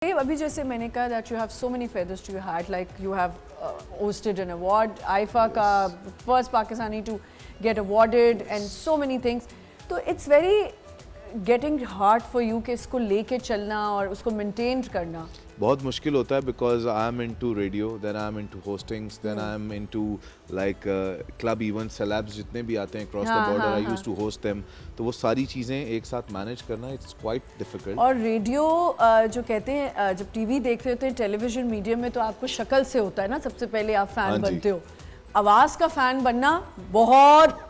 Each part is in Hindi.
अभी जैसे मैंने कहा that you have so many feathers to your hat, like you have hosted an award, IFA का first Pakistani to get awarded and so many things. तो it's very getting hard for you कि इसको लेके चलना और उसको maintain करना. बहुत मुश्किल होता है because I am into radio, then I am into hostings, then I am into like club events, celebs जितने भी आते हैं across the border, I used to host them. तो वो सारी चीज़ें एक साथ manage करना it's quite difficult. और रेडियो जो कहते हैं जब टीवी देखते होते हैं टेलीविजन मीडियम में तो आपको शक्ल से होता है ना, सबसे पहले आप फैन बनते हो. आवाज़ का फैन बनना बहुत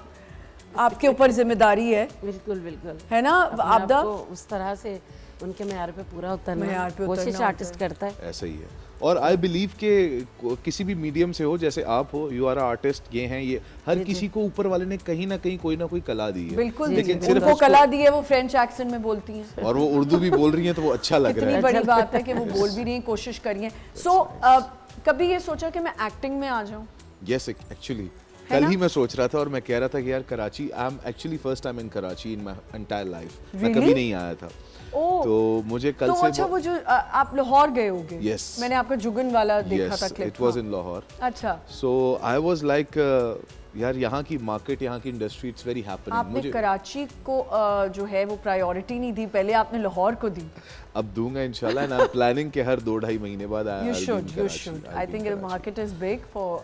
आपके ऊपर जिम्मेदारी है. बिल्कुल बिल्कुल है ना आपदा, उस तरह से उनके मेयार पे पूरा उतरना है, कोशिश आर्टिस्ट करता है. ऐसा ही है. और आई बिलीव कि किसी भी मीडियम से हो, जैसे आप हो, यू आर आर्टिस्ट, ये हैं, ये हर किसी को ऊपर वाले ने कहीं ना कोई कला दी है. बिल्कुल, लेकिन सिर्फ वो कला दी है, वो फ्रेंच एक्सेंट में बोलती हैं और वो उर्दू भी बोल रही हैं तो वो अच्छा लग रहा है. कितनी बड़ी बात है कि वो बोल भी रही हैं, कोशिश कर रही हैं. सो कभी ये सोचा कि मैं एक्टिंग में आ जाऊं? यस, एक्चुअली कल ही मैं सोच रहा था और मैं कह रहा था कि यार Karachi, I am actually first time in Karachi in my entire life. मैं कभी नहीं आया था. तो मुझे कल से अच्छा, वो जो आप लाहौर गए होगे. Yes. मैंने आपका जुगन वाला देखा था clip. It was in Lahore. अच्छा. सो आई वाज लाइक यार यहाँ की मार्केट, यहाँ की इंडस्ट्री, इट्स वेरी हैपनिंग. आपने कराची को जो है वो प्रायोरिटी नहीं दी, पहले आपने लाहौर को दी. अब दूंगा इंशाल्लाह. एंड आई एम प्लानिंग कि हर 2-2.5 महीने बाद you should. I think the market is big for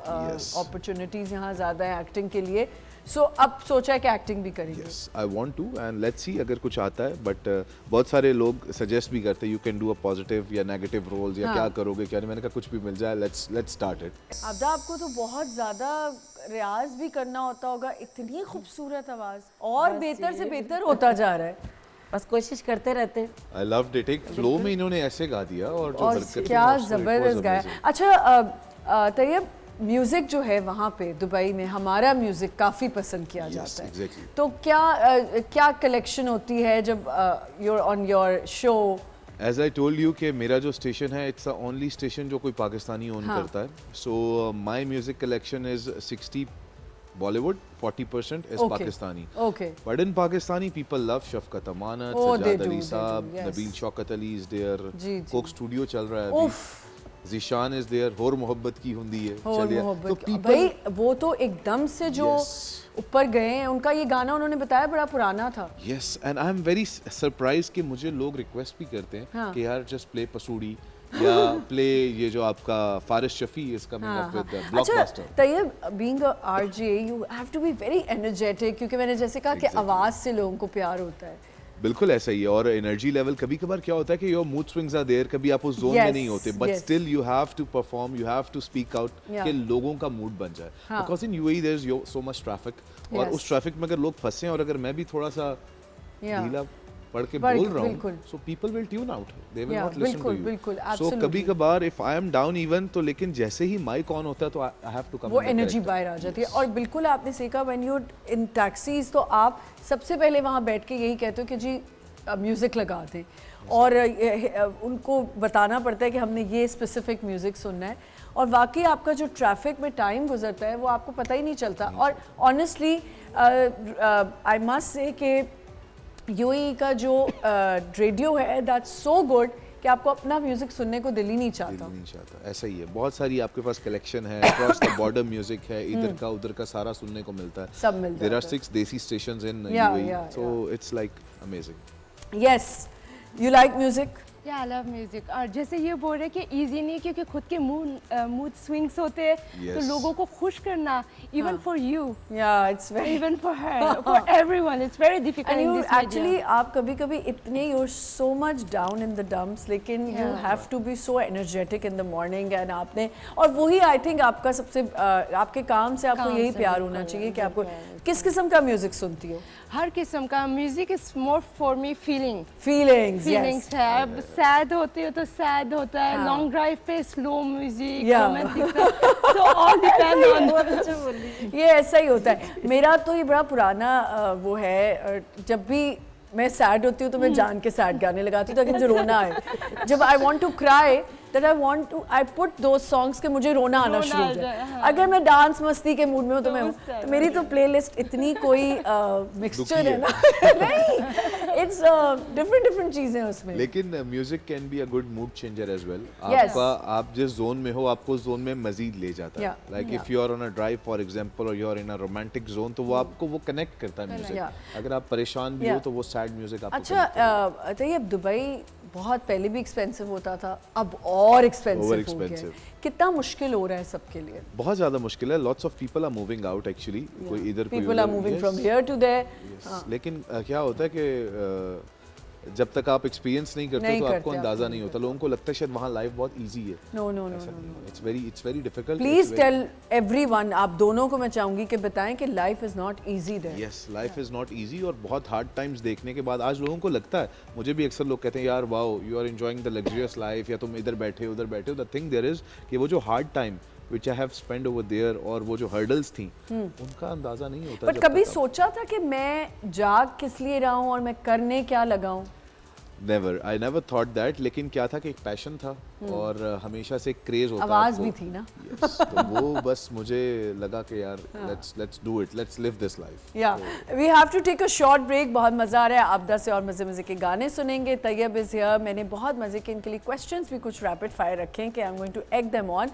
opportunities यहाँ ज़्यादा है एक्टिंग के लिए. सो अब सोचा है कि एक्टिंग भी करेंगे. Yes, I want to and let's see अगर कुछ आता है. बट बहुत सारे लोग सजेस्ट भी करते हैं you can do a positive या नेगेटिव रोल्स या क्या करोगे क्या नहीं. मैंने कहा कुछ भी मिल जाए, लेट्स स्टार्ट इट. आपदा, आपको तो बहुत ज़्यादा रियाज भी करना होता होगा. इतनी खूबसूरत आवाज़ और बेहतर से बेहतर होता जा रहा है. बस कोशिश करते रहते हैं. I loved it. एक फ्लो में इन्होंने ऐसे गा दिया और जो हरकत क्या ज़बरदस्त गाया. अच्छा तैयब, म्यूज़िक जो है वहाँ पे दुबई में हमारा म्यूज़िक काफ़ी पसंद किया जाता है. exactly. तो क्या कलेक्शन होती है जब you're on your show? As I told you कि मेरा जो स्टेशन है it's the only station जो कोई पाकिस्तानी ओन करता है. So my music collection is 60 Bollywood, 40% is Pakistani. Okay. But in Pakistani people love Shafqat Amanat, Sajjad Ali Saab, Nabeel Shaukat Ali is there. Coke Studio चल रहा है अभी. Zeeshan is there. होर मोहब्बत की हुंदी है. तो भाई वो तो एकदम से जो ऊपर गए हैं. उनका ये गाना उन्होंने बताया बड़ा पुराना था. Yes, and I am very surprise कि मुझे लोग रिक्वेस्ट भी करते हैं कि यार जस्ट प्ले पसूड़ी या प्ले ये जो आपका Faris Shafi is coming up with blockbuster. Tayyab, being a RJ you have to be very energetic, क्योंकि मैंने जैसे कहा कि आवाज़ से लोगों को प्यार होता है. बिल्कुल ऐसा ही है. और एनर्जी लेवल कभी कभार क्या होता है कि your mood swings are there, कभी आप उस जोन में नहीं होते, but still you have to perform, you have to speak out कि लोगों का मूड बन जाए. Because in UAE there is so much traffic, और उस ट्रैफिक में अगर लोग फंसे और अगर मैं भी थोड़ा सा ढीला पढ़ के बोल रहा हूँ, so people will tune out, they will not listen to you. So कभी कभार if I am down even, तो लेकिन जैसे ही माइक ऑन होता है तो आई हैव टू कम, वो एनर्जी बाहर आ जाती है. और बिल्कुल आपने सीखा व्हेन यू इन टैक्सीज, तो आप सबसे पहले वहाँ बैठ के यही कहते हो कि जी म्यूज़िक लगा दें, और उनको बताना पड़ता है कि हमने ये स्पेसिफिक म्यूज़िक सुनना है. और वाकई आपका जो ट्रैफिक में टाइम गुजरता है वो आपको पता ही नहीं चलता. और ऑनेस्टली आई मस्ट से कि यूएई का जो रेडियो है दैट्स सो गुड कि आपको अपना म्यूजिक सुनने को दिल ही नहीं चाहता. ऐसा ही है. बहुत सारी आपके पास कलेक्शन है, अक्रॉस द बॉर्डर म्यूजिक है, इधर का उधर का सारा सुनने को मिलता है. सब मिलता है. देयर आर 6 देसी stations in UAE, so it's like amazing. Yes, you like music? Yeah, I love music. और जैसे ये बोल रहे कि easy नहीं, क्योंकि खुद के mood swings होते हैं, तो लोगों को खुश करना, even for you. Yeah, it's very. Even for her, for everyone, it's very difficult. And in you this actually, आप कभी-कभी इतने you're so much down in the dumps, लेकिन you have to be so energetic in the morning, and आपने, और वही I think आपका सबसे आपके काम से आपको यही प्यार होना चाहिए कि आपको किस किस्म का म्यूजिक सुनती हो? हर किस्म का music is more for me feelings है. अब सैड होती हो तो सैड होता है, लॉन्ग ड्राइव पे slow music, romantic, so all depend on. ये ऐसा ही होता है. मेरा तो ये बड़ा पुराना वो है, जब भी मैं सैड होती हूँ तो मैं जान के सैड गाने लगाती हूँ ताकि मुझे रोना आए. जब I want to cry, that I want to, I put those songs के मुझे रोना आना शुरू हो जाए. अगर मैं डांस मस्ती के मूड में हूँ तो मैं हूँ. तो मेरी तो प्लेलिस्ट इतनी कोई मिक्सचर है ना. नहीं, इट्स डिफरेंट चीजें उसमें। लेकिन music can be a good mood changer as well. आपका आप जिस जोन में हो आपको जोन में मजीद ले जाता है। Like if you are on a drive for example और you are in a romantic zone तो वो आपको वो कनेक्ट करता है म्यूजिक। अगर आप परेशान भी हो तो वो सैड म्यूजिक आपको। अच्छा तैयब, दुबई बहुत पहले भी एक्सपेंसिव होता था, अब और एक्सपेंसिव हो गया। कितना मुश्किल हो रहा है सबके लिए? बहुत ज़्यादा मुश्किल है। Lots of people are moving out actually. कोई इधर कोई people are moving from here to there. लेकिन क्या होता है कि जब तक आप एक्सपीरियंस नहीं करते तो आपको अंदाजा नहीं होता। लोगों को लगता है शायद वहाँ लाइफ बहुत इजी है। No, it's very difficult. Please tell everyone, आप दोनों को मैं चाहूंगी कि बताएं कि life is not easy there. Yes, life is not easy और बहुत हार्ड टाइम्स देखने के बाद आज लोगों को लगता है, मुझे भी अक्सर लोग कहते हैं यार wow you are enjoying the luxurious life, या तुम इधर बैठे हो उधर बैठे हो। द थिंग देयर इज कि वो जो hard time which I have spent over there और वो जो hurdles थी उनका अंदाजा नहीं होता। बट कभी सोचा था कि मैं जाग किस लिए रहा हूँ और मैं करने क्या लगा हूँ? Never, I never thought that. लेकिन क्या था कि एक पैशन था और हमेशा से एक क्रेज होता है। आवाज भी थी ना। yes, तो वो बस मुझे लगा कि यार let's do it, let's live this life. Yeah we have to take a short break. बहुत मजा आ रहा है, आप 10 से और मजे के गाने सुनेंगे। Tayyab is here. मैंने बहुत मजे के इनके लिए क्वेश्चंस भी कुछ रैपिड फायर रखे हैं कि I am going to egg them on.